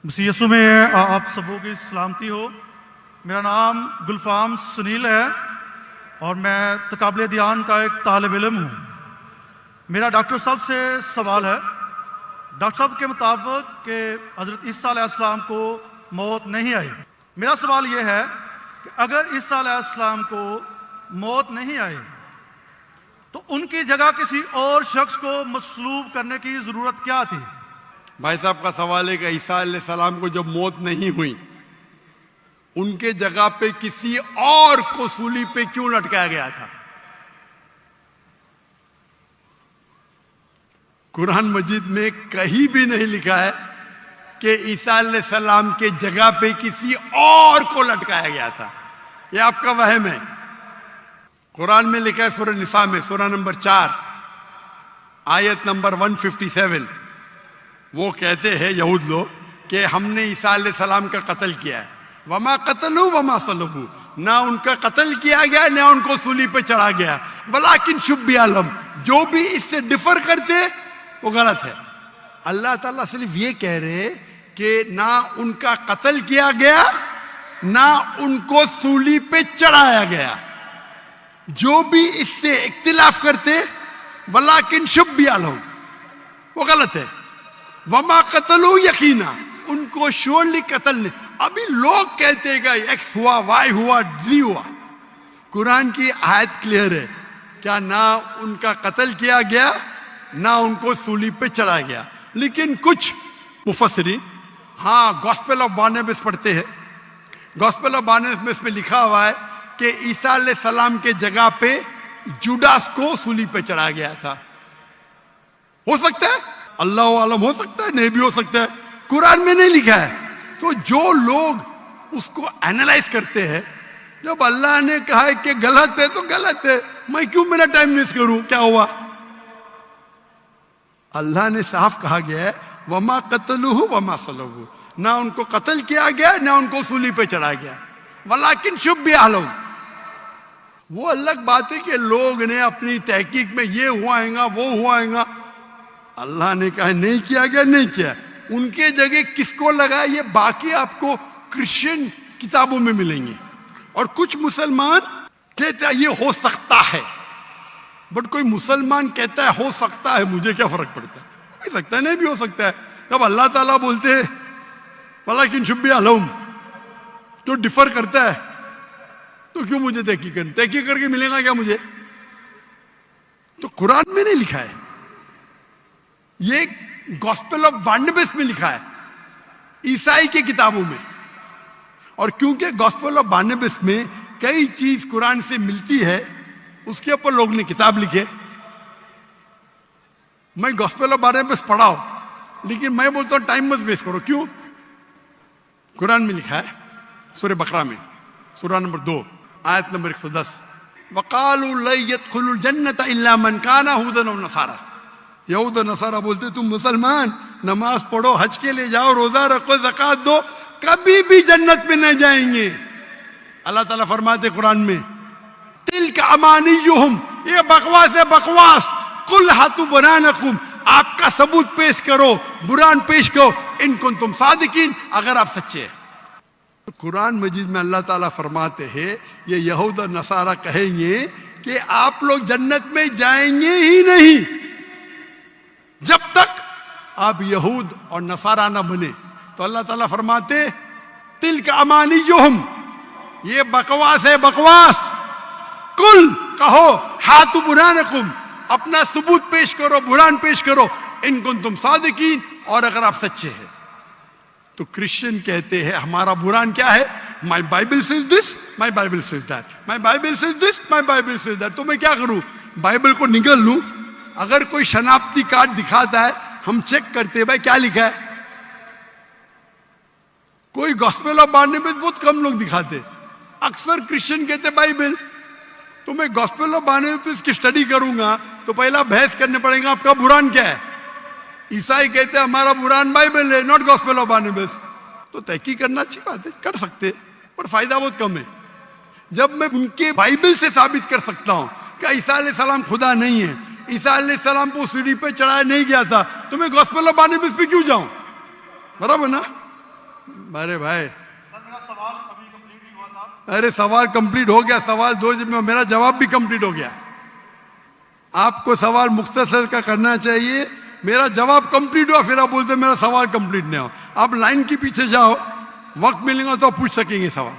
मसीह यीशु में आप सबों की सलामती हो। मेरा नाम गुलफाम सुनील है और मैं तकाबले ध्यान का एक तालिब इल्म हूँ। मेरा डॉक्टर साहब से सवाल है। डॉक्टर साहब के मुताबिक कि हज़रत ईसा अलैहिस्सलाम को मौत नहीं आई। मेरा सवाल यह है कि अगर ईसा अलैहिस्सलाम को मौत नहीं आई तो उनकी जगह किसी और शख्स को मसलूब करने की ज़रूरत क्या थी? भाई साहब का सवाल है कि ईसा अलैहिस्सलाम को जब मौत नहीं हुई उनके जगह पे किसी और को सूली पे क्यों लटकाया गया था? कुरान मजीद में कहीं भी नहीं लिखा है कि ईसा अलैहिस्सलाम के जगह पे किसी और को लटकाया गया था। यह आपका वहम है। कुरान में लिखा है सूरह निसा में सूरह नंबर 4 आयत नंबर 157। वो कहते हैं यहूद लोग कि हमने ईसा अलैहिस्सलाम का कत्ल किया है। वमा कतलू वमा सलबू, ना उनका कत्ल किया गया ना उनको सूली पे चढ़ा गया। वलाकिन शुब्बी आलम, जो भी इससे डिफर करते वो गलत है। अल्लाह ताला सिर्फ ये कह रहे कि ना उनका कत्ल किया गया ना उनको सूली पे चढ़ाया गया। जो भी इससे इख्तिलाफ करते वलाकिन शुब्बी आलम, वो गलत है। वमा कतलू यकीना, उनको श्योरली कत्ल नहीं। अभी लोग कहते हैं एक्स हुआ, वाई हुआ, जी हुआ। कुरान की आयत क्लियर है, क्या ना उनका कत्ल किया गया ना उनको सूली पे चढ़ाया गया। लेकिन कुछ मुफस्सिरीन गॉस्पेल ऑफ बारनबास पढ़ते हैं। गॉस्पेल ऑफ बारनबास में लिखा हुआ है कि ईसा अलैहिस्सलाम के जगह पे जुडास को सूली पे चढ़ाया गया था। हो सकता है, अल्लाह आलम, हो सकता है, नहीं भी हो सकता है। कुरान में नहीं लिखा है। तो जो लोग उसको एनालाइज करते हैं, जब अल्लाह ने कहा है कि गलत है तो गलत है, मैं क्यों मेरा टाइम वेस्ट करूं? क्या हुआ? अल्लाह ने साफ कहा गया है वमा कतलुहु वमा सलबू, ना उनको कत्ल किया गया ना उनको सूली पे चढ़ाया गया। वलाकिन शुब्बी आलम, वो अलग बात है कि लोग ने अपनी तहकीक में ये हुआ हैगा वो हुआ हैगा। अल्लाह ने कहा नहीं किया गया, नहीं किया। उनके जगह किसको लगा, ये बाकी आपको क्रिश्चियन किताबों में मिलेंगे। और कुछ मुसलमान कहते हैं ये हो सकता है, बट कोई मुसलमान कहता है हो सकता है, मुझे क्या फर्क पड़ता है? हो भी सकता है, नहीं भी हो सकता है। जब अल्लाह ताला बोलते हैं वलाकिन शुब्बी अलहम, जो डिफर करता है तो क्यों मुझे तहकीक करके मिलेगा क्या मुझे? तो कुरान में नहीं लिखा है, ये गॉस्पेल ऑफ बारनबास में लिखा है, ईसाई के किताबों में। और क्योंकि गॉस्पेल ऑफ बारनबास में कई चीज कुरान से मिलती है, उसके ऊपर लोग ने किताब लिखे। मैं गॉस्पेल ऑफ बारनबास पढ़ाओ, लेकिन मैं बोलता हूं टाइम मत वेस्ट करो। क्यों? कुरान में लिखा है सूरह बकरा में सूरह नंबर 2 आयत नंबर 110, वकालू ला यदखुलुल जन्नत इल्ला मन काना हुदन व नसारा। यहूद और नसारा बोलते तुम मुसलमान नमाज पढ़ो, हज के लिए जाओ, रोजा रखो, ज़कात दो, कभी भी जन्नत में नहीं जाएंगे। अल्लाह ताला फरमाते कुरान में तिल्का अमानियुहुम, ये बकवास है, बकवास। कुल हातु बुरानकुम, आपका सबूत पेश करो, बुरान पेश करो, इनको तुम सादिकीन, अगर आप सच्चे हैं। तो कुरान मजीद में अल्लाह ताला फरमाते हैं ये यहूद और नसारा कहेंगे कि आप लोग जन्नत में जाएंगे ही नहीं जब तक आप यहूद और नसारा ना बने। तो अल्लाह ताला फरमाते तिल्का अमानियुहुम, ये बकवास है, बकवास। कुल कहो हातु बुरानकुम, अपना सबूत पेश करो, बुरान पेश करो, इनको तुम सादिकीन, और अगर आप सच्चे हैं। तो क्रिश्चियन कहते हैं हमारा बुरान क्या है? माई Bible says this, my Bible says that, my Bible says this, my Bible says that. तो मैं क्या करूं? बाइबल को निगल लूं? अगर कोई शनाख्ती कार्ड दिखाता है, हम चेक करते हैं भाई क्या लिखा है। कोई गॉस्पेल ऑफ बारनबास बहुत कम लोग दिखाते, अक्सर क्रिश्चियन कहते बाइबल। तो मैं गॉस्पेल ऑफ बारनबास की स्टडी करूंगा तो पहला बहस करने पड़ेगा आपका बुरान क्या है। ईसाई कहते हैं हमारा बुरान बाइबल है, नॉट गॉस्पेल ऑफ बारनबास। तो तहकीक करना अच्छी बात है, कर सकते, पर फायदा बहुत कम है। जब मैं उनके बाइबल से साबित कर सकता हूं कि ईसा अलैहिस्सलाम खुदा नहीं है, ईसा अलैहिस्सलाम को सीढ़ी पे चढ़ाया नहीं गया था, तो मैं गॉस्पेल ऑफ बारनबास पे क्यों जाऊं? बराबर ना? अरे भाई, सर मेरा सवाल अभी कंप्लीट नहीं हुआ था। अरे सवाल कंप्लीट हो गया, सवाल दो में मेरा जवाब भी कंप्लीट हो गया। आपको सवाल मुख्तसर का करना चाहिए, मेरा जवाब कंप्लीट हुआ, फिर आप बोलते मेरा सवाल कंप्लीट नहीं हो। आप लाइन के पीछे जाओ, वक्त मिलेगा तो पूछ सकेंगे सवाल।